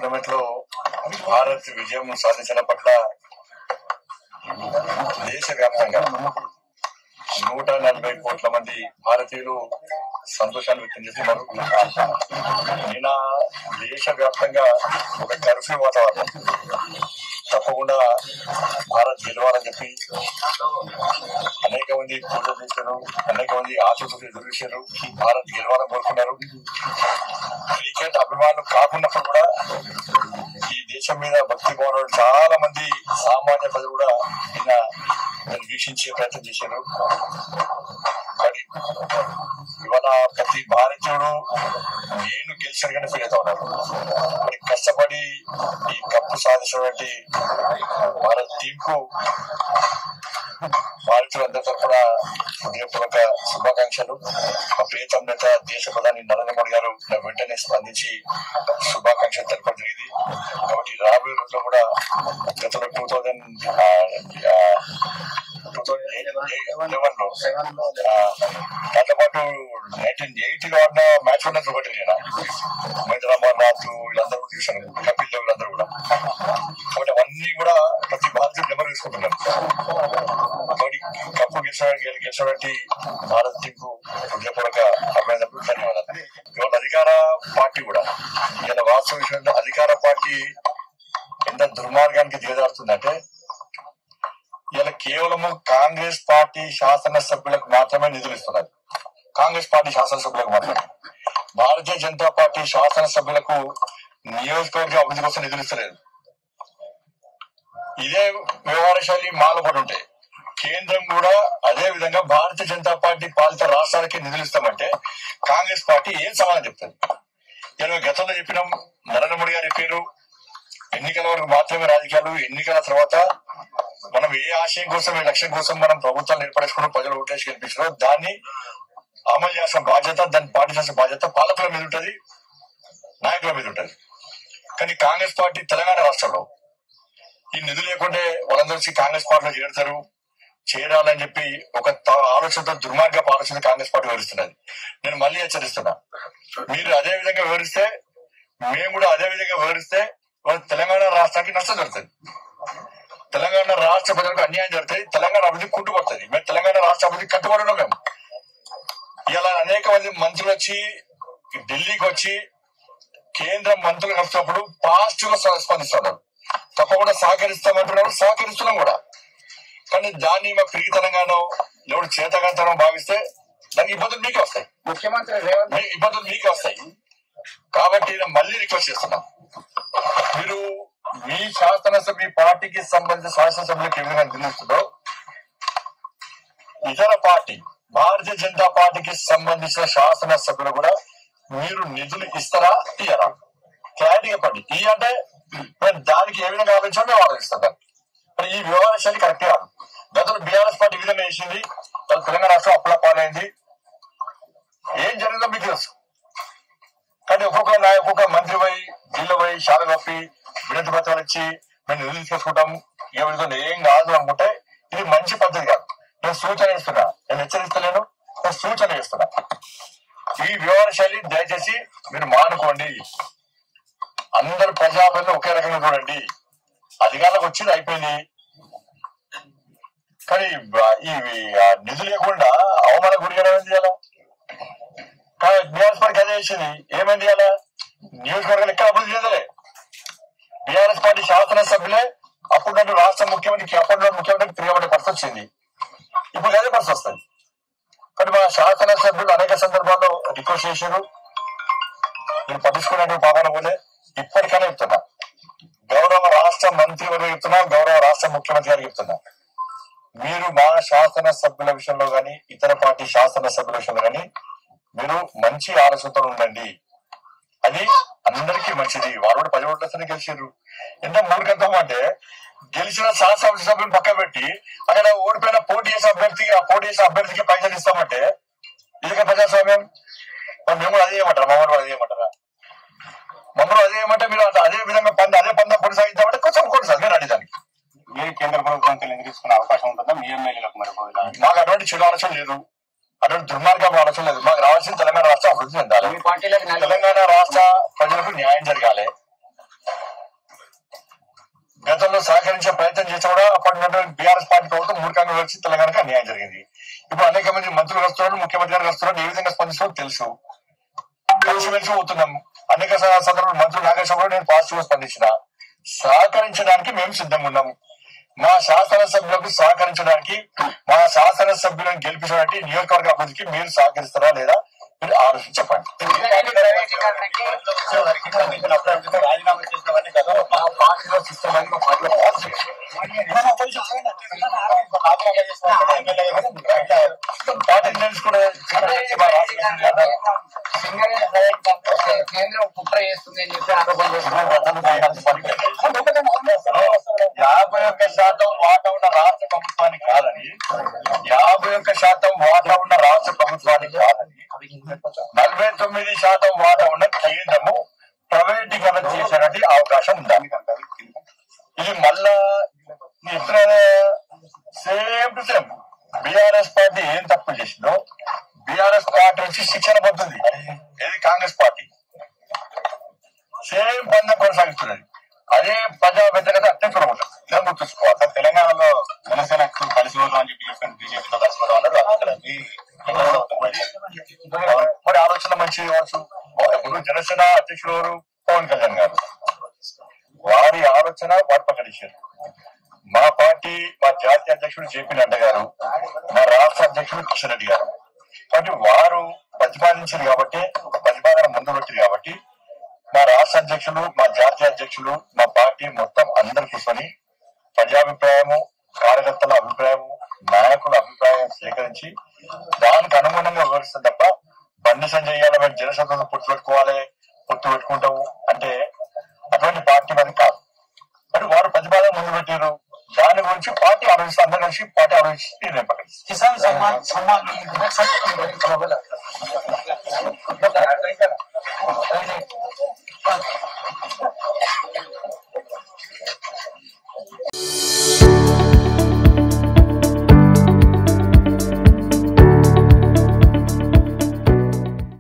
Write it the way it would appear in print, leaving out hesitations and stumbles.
Parliament లో భారత్ విజయం సాధించిన పట్ల దేశవ్యాప్తంగా 140 కోట్ల మంది భారతీయులు సంతోషాన్ని వ్యక్తం చేస్తున్నారు. నిన్న దేశవ్యాప్తంగా ఒక కర్ఫ్యూ వాతావరణం, తప్పకుండా భారత్ గెలవాలని చెప్పి అనేక మంది పూజలు చేశారు, అనేక మంది ఆశతో ఎదురు చేశారు, భారత్ గెలవాలని కోరుకున్నారు. క్రికెట్ అభిమానులు కాకున్నప్పుడు కూడా ఈ దేశం మీద భక్తి భావన చాలా మంది సామాన్య ప్రజలు కూడా నిన్న వీక్షించే ప్రయత్నం చేశారు. కానీ ఇవాళ ప్రతి భారతీయుడు నేను గెలిచాను కానీ ఫీల్ అవుతా ఉన్నారు. మరి కష్టపడి ఈ కప్పు సాధించినటువంటి భారత్ టీం కు భారతీయులందరి తరఫున హృదయపూర్వక శుభాకాంక్షలు. మా ప్రియతమ నేత దేశ ప్రధాని నరేంద్ర మోడీ గారు వెంటనే స్పందించి శుభాకాంక్షలు తెలపడం జరిగింది. కాబట్టి రాబోయే రోజుల్లో కూడా గతంలో 2011 లో దాంతో పాటు 1980 లో ఆడిన మ్యాచ్ ఉన్నది ఒకటి నేను మహేంద్ర అమర్నాథ్ వీళ్ళందరూ కూడా చూశాను, కపిల్ దేవ్ వీళ్ళందరూ కూడా. కాబట్టి అవన్నీ కూడా ప్రతి భారతీయుడు నెంబర్ తీసుకుంటున్నారు. కాబట్టి కప్పు గెలిచినటువంటి భారత్ టీం కు హృదయపూర్వక అభినందనలు, ధన్యవాదాలు. ఇవాళ అధికార పార్టీ కూడా ఇలా వాస్తవ విషయంలో అధికార పార్టీ ఎంత దుర్మార్గానికి దిగజారుతుందంటే ఇలా కేవలము కాంగ్రెస్ పార్టీ శాసనసభ్యులకు మాత్రమే నిధులు ఇస్తున్నారు. కాంగ్రెస్ పార్టీ శాసనసభ్యులకు మాత్రమే. భారతీయ జనతా పార్టీ శాసనసభ్యులకు నియోజకవర్గ అభివృద్ధి కోసం నిధులు ఇస్తలేదు. ఇదే వ్యవహార శైలి మాలపడి ఉంటే కేంద్రం కూడా అదే విధంగా భారతీయ జనతా పార్టీ పాలిత రాష్ట్రాలకి నిధులు ఇస్తామంటే కాంగ్రెస్ పార్టీ ఏం సమాధానం చెప్తుంది? నేను గతంలో చెప్పినాం, నరేంద్ర మోడీ గారు చెప్పారు ఎన్నికల వరకు మాత్రమే రాజకీయాలు, ఎన్నికల తర్వాత మనం ఏ ఆశయం కోసం, ఏ లక్ష్యం కోసం మనం ప్రభుత్వాన్ని ఏర్పరచుకుని ప్రజలు ఓటేసి గెలిపించారో దాన్ని అమలు చేసిన బాధ్యత, దాన్ని పాటించాల్సిన బాధ్యత పాలకుల మీద ఉంటది, నాయకుల మీద ఉంటది. కానీ కాంగ్రెస్ పార్టీ తెలంగాణ రాష్ట్రంలో ఈ నిధులు లేకుంటే వాళ్ళందరికీ కాంగ్రెస్ పార్టీలో చేరాలని చెప్పి ఒక ఆలోచనతో దుర్మార్గపు ఆలోచన కాంగ్రెస్ పార్టీ వివరిస్తున్నది. నేను మళ్ళీ హెచ్చరిస్తున్నా, మీరు అదే విధంగా వివరిస్తే మేము కూడా అదే విధంగా వివరిస్తే తెలంగాణ రాష్ట్రానికి నష్టం జరుగుతుంది, తెలంగాణ రాష్ట్ర ప్రజలకు అన్యాయం జరుగుతుంది, తెలంగాణ అభివృద్ధి కుంటుపడుతుంది. మేము తెలంగాణ రాష్ట్ర అభివృద్ధి కట్టుబడి ఉన్నాం. మేము ఇలా అనేక మంది మంత్రులు వచ్చి ఢిల్లీకి వచ్చి కేంద్ర మంత్రులు కలిసినప్పుడు పాజిటివ్ గా స్పందిస్తున్నారు, తప్పకుండా సహకరిస్తామంటున్నారు, సహకరిస్తున్నాం కూడా. కానీ దాన్ని మా పిరిగి తెలంగాణ ఎవరు చేతకంతనం భావిస్తే దానికి ఇబ్బందులు మీకే వస్తాయి, ముఖ్యమంత్రి ఇబ్బందులు మీకే వస్తాయి. కాబట్టి నేను మళ్ళీ రిక్వెస్ట్ చేస్తున్నాం, మీరు మీ శాసనసభ మీ పార్టీకి సంబంధించిన శాసనసభ్యులకు ఏ విధంగా నిలుస్తుందో ఇతర పార్టీ భారతీయ జనతా పార్టీకి సంబంధించిన శాసనసభ్యులు కూడా మీరు నిధులు ఇస్తారా ఇయ్యరా క్లారిటీ చెప్పండి. ఈ అంటే దానికి ఏ విధంగా ఆలోచించాలో మేము ఆలోచిస్తాం. మరి ఈ వ్యవహార శైలి కరెక్ట్ కాదు. గతంలో బీఆర్ఎస్ పార్టీ ఈ విధంగా వేసింది, తెలంగాణ రాష్ట్రం అప్పుల పాలైంది, ఏం జరిగిందో మీకు తెలుసు. కానీ ఒక్కొక్క మంత్రి పోయి ఢిల్లీ పోయి శాల కప్పి వినతి పత్రాలు ఇచ్చి మేము నిధులు తీసుకొచ్చుకుంటాం, ఏ విధంగా ఏం కాదు అనుకుంటే ఇది మంచి పద్ధతి కాదు. నేను సూచన ఇస్తున్నా, నేను హెచ్చరిస్తలేను, నేను సూచన ఇస్తున్నా. ఈ వ్యవహార శైలి దయచేసి మీరు మానుకోండి. అందరు ప్రజాపతిని ఒకే రకంగా చూడండి. అధికారులకు వచ్చింది అయిపోయింది, కానీ ఈ నిధులు లేకుండా అవమాన గురిగా ఏం చేయాలా? కానీ బీఆర్ఎస్ పార్టీ అదే చేసింది, ఏమైంది చేయాలా? నియోజకవర్గాలు ఎక్కడ అభివృద్ధి చెందలే. బీఆర్ఎస్ పార్టీ శాసనసభ్యులే అప్పుడు రాష్ట్ర ముఖ్యమంత్రికి అప్పట్లో ముఖ్యమంత్రికి తిరగబడే పరిస్థితి వచ్చింది, ఇప్పుడు అదే పరిస్థితి వస్తుంది. కానీ మా శాసనసభ్యులు అనేక సందర్భాల్లో రిక్వెస్ట్ చేశారు, నేను పట్టించుకున్నట్టు పాపన పోలే. ఇప్పటికైనా చెప్తున్నా, గౌరవ రాష్ట్ర మంత్రి వర్గ చెప్తున్నా, గౌరవ రాష్ట్ర ముఖ్యమంత్రి గారికి చెప్తున్నా, మీరు మా శాసనసభ్యుల విషయంలో కానీ ఇతర పార్టీ శాసనసభ్యుల విషయంలో కానీ మీరు మంచి ఆలోచనతో ఉండండి. అది అందరికీ మంచిది. వాళ్ళు కూడా 10 ఓట్లతోనే గెలిచారు. ఎంత మూర్ఖత్వం అంటే గెలిచిన శాసనసభ సభ్యులు పక్క పెట్టి అక్కడ ఓడిపోయిన పోటీ చేసే అభ్యర్థికి పైసలు ఇస్తామంటే ఇది ప్రజాస్వామ్యం. మేము కూడా అదే చేయమంటారా? మమ్మల్ని అదే చేయమంటారా? మమ్మల్ని అదే చేయమంటే మీరు అదే విధంగా అదే పంద కొనసాగిద్దామంటే కొంచెం కొనసాగి రండి. దానికి మీరు కేంద్ర ప్రభుత్వం తీసుకునే అవకాశం ఉంటుందా మీ ఎమ్మెల్యేలకు? మరి మాకు అటువంటి చెడు ఆలోచన లేదు, అటువంటి దుర్మార్గం ఆలోచన లేదు. మాకు రావాల్సిన తెలంగాణ రాష్ట్రం అభివృద్ధి చెందాలి, తెలంగాణ రాష్ట్ర ప్రజలకు న్యాయం జరగాలి. గతంలో సహకరించే ప్రయత్నం చేసి కూడా అప్పటి బీఆర్ఎస్ పార్టీ ప్రభుత్వం మూర్ఖంగా వచ్చి తెలంగాణకు అన్యాయం జరిగింది. ఇప్పుడు అనేక మంది మంత్రులు వస్తున్నారు, ముఖ్యమంత్రి గారు వస్తున్నారు, ఏ విధంగా స్పందిస్తారో తెలుసు. కలిసిమెలిసి పోతున్నాం. అనేక సందర్భాలు మంత్రులు నాగేశ్వరరావు నేను పాజిటివ్ గా స్పందించిన. సహకరించడానికి మేము సిద్ధంగా ఉన్నాము. మా శాసనసభ్యులకు సహకరించడానికి, మా శాసనసభ్యులను గెలిపించడానికి నియోజకవర్గ అభివృద్ధికి మీరు సహకరిస్తారా లేదా మీరు ఆలోచించి చెప్పండి. రాజీనామా చేసినవన్నీ కదా పార్టీలో సిస్టమ్ అని పార్టీ కూడా కేంద్రం కుట్ర చేస్తుంది అని చెప్పి ఆరోపణ చేస్తున్నారు. 51% వాటా ఉన్న రాష్ట్ర ప్రభుత్వానికి కాదని, 51% వాటా ఉన్న రాష్ట్ర ప్రభుత్వానికి కాదని 49% వాటా ఉన్న కేంద్రము ప్రైవేటీకరణ చేసేటువంటి అవకాశం ఉండాలి. ఇది మళ్ళా ఎప్పుడైనా same to same BRS party ఏం తప్పు చేసిందో బీఆర్ఎస్ పార్టీ నుంచి శిక్షణ పొందుతుంది. ఇది కాంగ్రెస్ పార్టీ సేమ్ బంధం కొనసాగుతున్నది. అదే ప్రజా వ్యతిరేకత అట్టే చూడబోతుంది. ఇలా గుర్తుంచుకోవాలి. తెలంగాణలో జనసేన కలిసి పోతాం అని చెప్పి బీజేపీతో కలిసిపోతాం అన్నారు. మరి ఆలోచన మంచి కావచ్చు. ఇప్పుడు జనసేన అధ్యక్షుడు ఎవరు? పవన్ కళ్యాణ్ గారు. వారి ఆలోచన వారు ప్రకటించారు. మా పార్టీ, మా జాతీయ అధ్యక్షుడు జేపీ నడ్డా గారు, మా రాష్ట్ర అధ్యక్షుడు కిషన్ రెడ్డి గారు. కాబట్టి వారు ప్రతిపాదించారు కాబట్టి, ఒక ప్రతిపాదన ముందు పెట్టారు కాబట్టి మా రాష్ట్ర అధ్యక్షులు, మా జాతీయ అధ్యక్షులు, మా పార్టీ మొత్తం అందరు కూర్చొని ప్రజాభిప్రాయము, కార్యకర్తల అభిప్రాయము, నాయకుల అభిప్రాయం సేకరించి దానికి అనుగుణంగా వివరిస్తుంది తప్ప బండి సంజయ్ గారు మేము జనసభను పొత్తు పెట్టుకుంటాము అంటే అటువంటి పార్టీ మరి కాదు. మరి వారు ప్రతిపాదన ముందు పెట్టారు. దాని గురించి పార్టీ ఆలోచిస్తే అందరూ కలిసి పార్టీ ఆలోచించి నిర్ణయం ప్రకటిస్తారు. కిసాన్ సమ్మాన్